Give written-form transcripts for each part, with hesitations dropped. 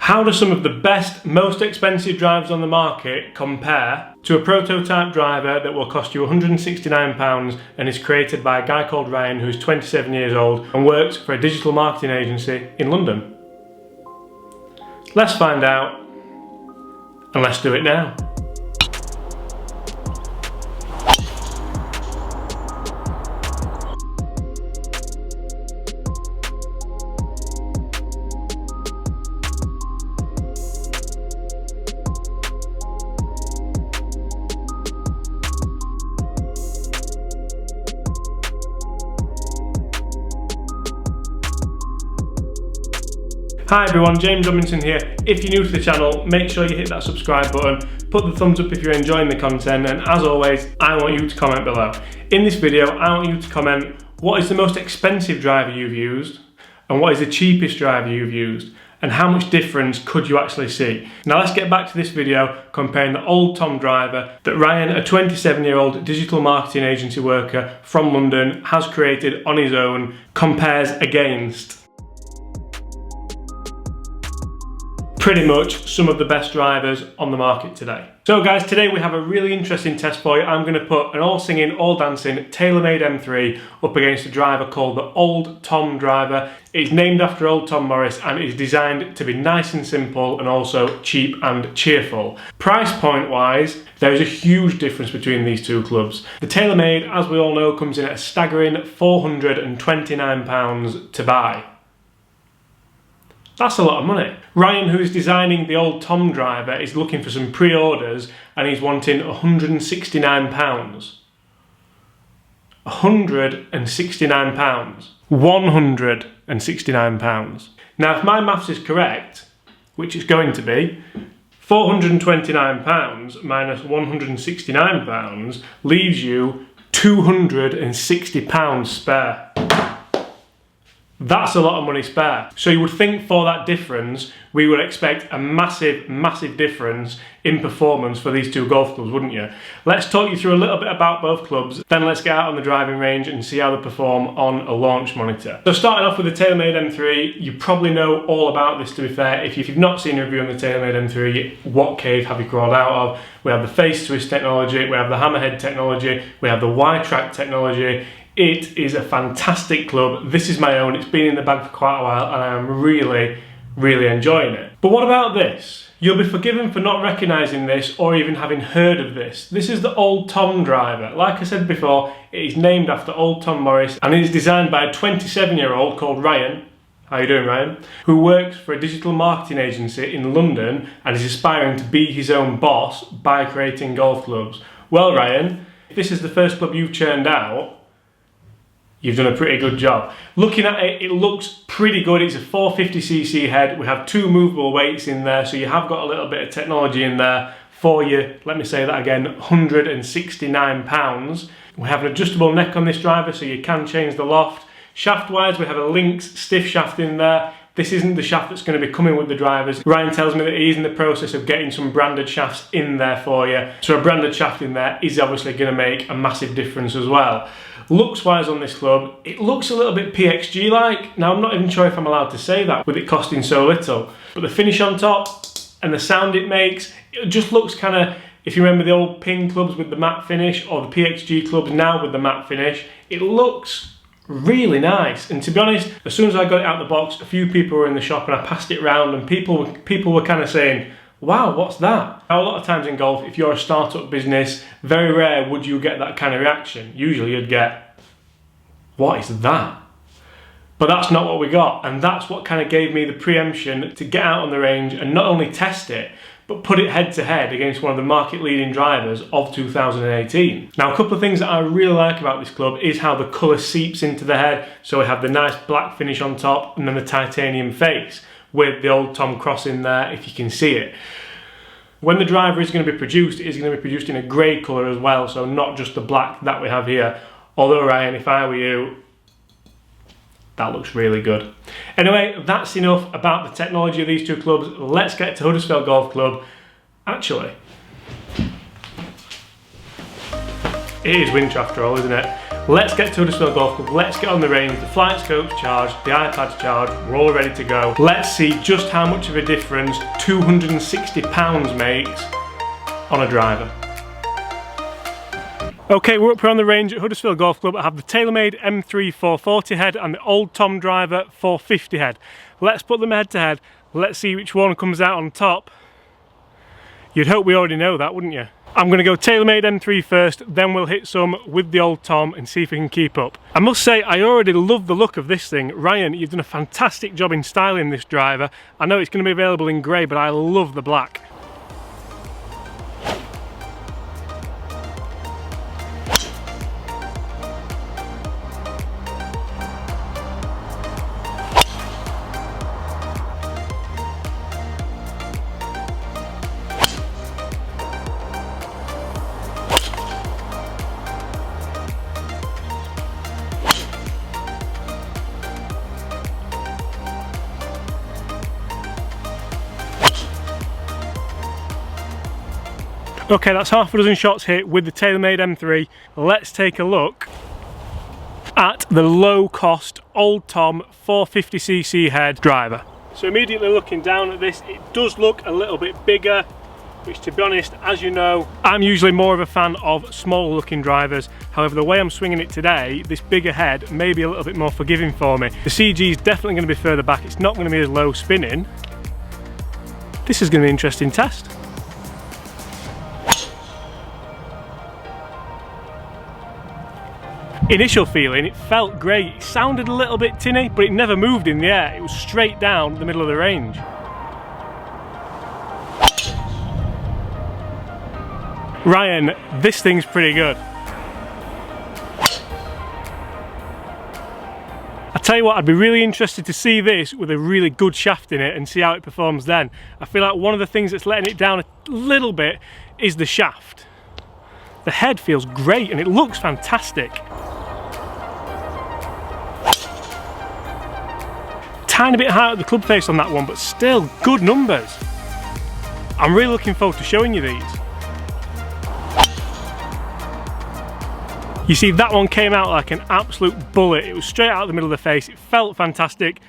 How do some of the best, most expensive drivers on the market compare to a prototype driver that will cost you £169 and is created by a guy called Ryan who's 27 years old and works for a digital marketing agency in London? Let's find out, and let's do it now. Hi everyone, James Robinson here. If you're new to the channel, make sure you hit that subscribe button, put the thumbs up if you're enjoying the content, and as always, I want you to comment below. In this video, I want you to comment what is the most expensive driver you've used, and what is the cheapest driver you've used, and how much difference could you actually see. Now let's get back to this video comparing the old Tom driver that Ryan, a 27-year-old digital marketing agency worker from London, has created on his own, compares against pretty much some of the best drivers on the market today. So guys, today we have a really interesting test for you. I'm going to put an all singing, all dancing Taylormade M3 up against a driver called the Old Tom driver. It's named after Old Tom Morris and is designed to be nice and simple and also cheap and cheerful. Price point wise, there is a huge difference between these two clubs. The Taylormade, as we all know, comes in at a staggering £429 to buy. That's a lot of money. Ryan, who is designing the Old Tom driver, is looking for some pre-orders and he's wanting £169. £169. £169. Now, if my maths is correct, which it's going to be, £429 minus £169 leaves you £260 spare. That's a lot of money spare. So you would think for that difference, we would expect a massive, massive difference in performance for these two golf clubs, wouldn't you? Let's talk you through a little bit about both clubs, then let's get out on the driving range and see how they perform on a launch monitor. So starting off with the Taylormade M3, you probably know all about this, to be fair. If you've not seen a review on the Taylormade M3, what cave have you crawled out of? We have the face twist technology, we have the hammerhead technology, we have the Y-track technology. It is a fantastic club. This is my own. It's been in the bag for quite a while and I am really, really enjoying it. But what about this? You'll be forgiven for not recognising this or even having heard of this. This is the Old Tom driver. Like I said before, it is named after Old Tom Morris and it is designed by a 27-year-old called Ryan. How you doing, Ryan? Who works for a digital marketing agency in London and is aspiring to be his own boss by creating golf clubs. Well, Ryan, if this is the first club you've churned out, you've done a pretty good job. Looking at it, it looks pretty good. It's a 450cc head. We have two movable weights in there, so you have got a little bit of technology in there for you. Let me say that again, £169. We have an adjustable neck on this driver, so you can change the loft. Shaft-wise, we have a Lynx stiff shaft in there. This isn't the shaft that's going to be coming with the drivers. Ryan tells me that he's in the process of getting some branded shafts in there for you. So a branded shaft in there is obviously going to make a massive difference as well. Looks wise on this club, it looks a little bit PXG like. Now I'm not even sure if I'm allowed to say that with it costing so little. But the finish on top and the sound it makes, it just looks kind of, if you remember the old Ping clubs with the matte finish or the PXG clubs now with the matte finish, it looks really nice. And to be honest, as soon as I got it out of the box, a few people were in the shop and I passed it around and people were kind of saying, wow, what's that? Now, a lot of times in golf, if you're a startup business, very rare would you get that kind of reaction. Usually you'd get, what is that? But that's not what we got, and that's what kind of gave me the preemption to get out on the range and not only test it, but put it head to head against one of the market leading drivers of 2018. Now, a couple of things that I really like about this club is how the colour seeps into the head. So we have the nice black finish on top and then the titanium face with the Old Tom cross in there, if you can see it. When the driver is going to be produced, it is going to be produced in a grey colour as well, so not just the black that we have here. Although, Ryan, if I were you, that looks really good. Anyway, that's enough about the technology of these two clubs. Let's get to Huddersfield Golf Club. Actually, it is winter after all, isn't it? Let's get to Huddersfield Golf Club, let's get on the range, the flight scope's charged, the iPad's charged, we're all ready to go. Let's see just how much of a difference £260 makes on a driver. Okay, we're up here on the range at Huddersfield Golf Club. I have the Taylormade M3 440 head and the Old Tom Driver 450 head. Let's put them head to head. Let's see which one comes out on top. You'd hope we already know that, wouldn't you? I'm going to go Taylormade M3 first, then we'll hit some with the Old Tom and see if we can keep up. I must say, I already love the look of this thing. Ryan, you've done a fantastic job in styling this driver. I know it's going to be available in grey, but I love the black. Okay, that's half a dozen shots hit with the Taylormade M3. Let's take a look at the low-cost Old Tom 450cc head driver. So immediately looking down at this, it does look a little bit bigger, which, to be honest, as you know, I'm usually more of a fan of smaller looking drivers. However, the way I'm swinging it today, this bigger head may be a little bit more forgiving for me. The CG is definitely going to be further back. It's not going to be as low spinning. This is going to be an interesting test. Initial feeling, it felt great. It sounded a little bit tinny, but it never moved in the air. It was straight down the middle of the range. Ryan, this thing's pretty good. I tell you what, I'd be really interested to see this with a really good shaft in it and see how it performs then. I feel like one of the things that's letting it down a little bit is the shaft. The head feels great and it looks fantastic. Tiny bit high at the club face on that one, but still good numbers. I'm really looking forward to showing you these. You see, that one came out like an absolute bullet. It was straight out the middle of the face. It felt fantastic,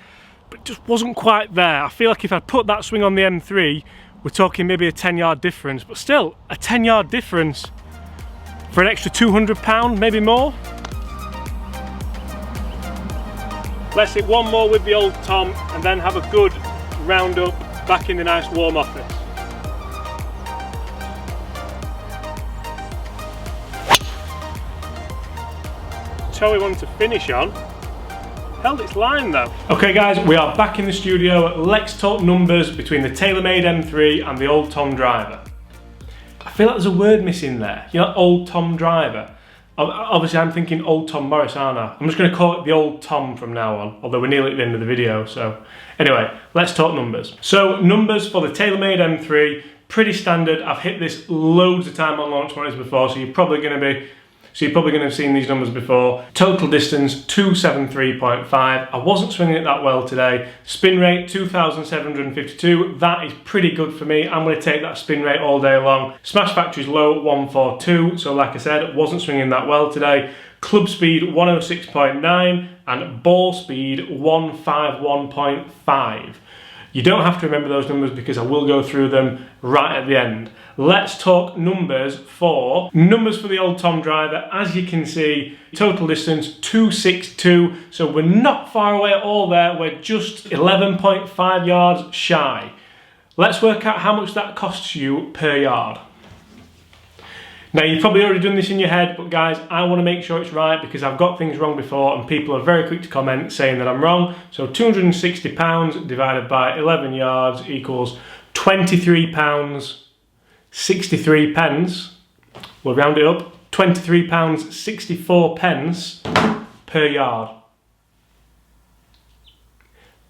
but it just wasn't quite there. I feel like if I'd put that swing on the M3, we're talking maybe a 10-yard difference, but still a 10-yard difference for an extra £200, maybe more. Let's hit one more with the Old Tom and then have a good round up back in the nice warm office. Toe we wanted to finish on. Held its line though. Okay guys, we are back in the studio. Let's talk numbers between the Taylormade M3 and the Old Tom Driver. I feel like there's a word missing there. You know, Old Tom Driver. Obviously I'm thinking Old Tom Morris, aren't I? I'm just going to call it the Old Tom from now on, although we're nearly at the end of the video, so. Anyway, let's talk numbers. So, numbers for the Taylormade M3, pretty standard. I've hit this loads of time on launch moniitors before, so you're probably going to have seen these numbers before. Total distance, 273.5. I wasn't swinging it that well today. Spin rate, 2,752. That is pretty good for me. I'm going to take that spin rate all day long. Smash factor is low, 142. So like I said, wasn't swinging that well today. Club speed, 106.9. And ball speed, 151.5. You don't have to remember those numbers because I will go through them right at the end. Let's talk numbers for the Old Tom Driver. As you can see, total distance 262, so we're not far away at all there. We're just 11.5 yards shy. Let's work out how much that costs you per yard. Now, you've probably already done this in your head, but guys, I want to make sure it's right because I've got things wrong before and people are very quick to comment saying that I'm wrong. So £260 divided by 11 yards equals £23 63 pence. We'll round it up, £23 64 pence per yard.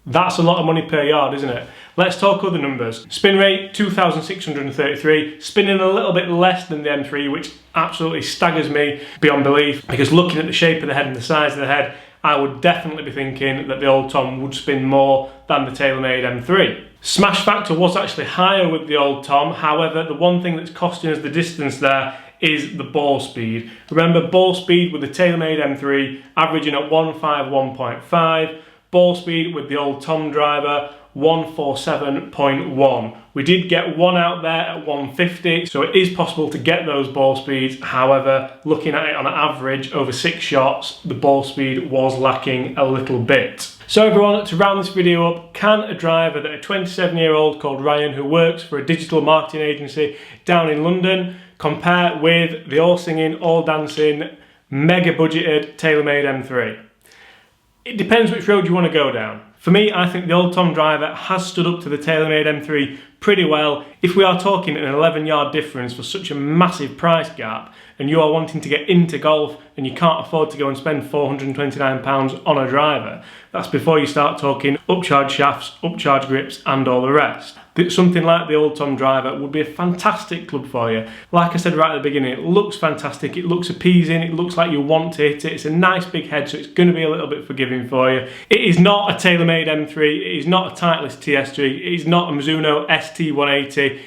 That's a lot of money per yard, isn't it? Let's talk other numbers. Spin rate, 2,633, spinning a little bit less than the M3, which absolutely staggers me beyond belief, because looking at the shape of the head and the size of the head, I would definitely be thinking that the Old Tom would spin more than the Taylormade M3. Smash factor was actually higher with the Old Tom, however, the one thing that's costing us the distance there is the ball speed. Remember, ball speed with the Taylormade M3 averaging at 151.5, ball speed with the old Tom driver 147.1. We did get one out there at 150, so it is possible to get those ball speeds. However, looking at it on average over 6 shots, the ball speed was lacking a little bit. So everyone, to round this video up, can a driver that a 27-year-old called Ryan, who works for a digital marketing agency down in London, compare with the all-singing, all-dancing, mega-budgeted Taylormade M3? It depends which road you want to go down. For me, I think the old Tom driver has stood up to the Taylormade M3 pretty well. If we are talking an 11-yard difference for such a massive price gap, and you are wanting to get into golf and you can't afford to go and spend £429 on a driver, that's before you start talking upcharge shafts, upcharge grips and all the rest. Something like the old Tom driver would be a fantastic club for you. Like I said right at the beginning, it looks fantastic, it looks appeasing, it looks like you want to hit it, it's a nice big head, so it's going to be a little bit forgiving for you. It is not a Taylormade M3, it is not a Titleist TS3, it is not a Mizuno ST180,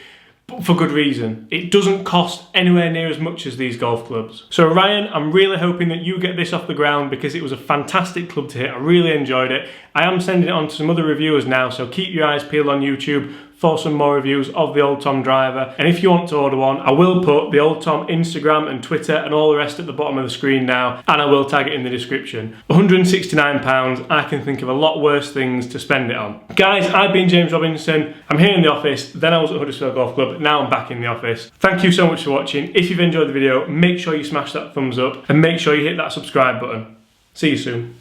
but for good reason. It doesn't cost anywhere near as much as these golf clubs. So Ryan, I'm really hoping that you get this off the ground because it was a fantastic club to hit. I really enjoyed it. I am sending it on to some other reviewers now, so keep your eyes peeled on YouTube for some more reviews of the old Tom driver. And if you want to order one, I will put the old Tom Instagram and Twitter and all the rest at the bottom of the screen now, and I will tag it in the description. £169, I can think of a lot worse things to spend it on. Guys, I've been James Robinson. I'm here in the office, then I was at Huddersfield Golf Club, now I'm back in the office. Thank you so much for watching. If you've enjoyed the video, make sure you smash that thumbs up and make sure you hit that subscribe button. See you soon.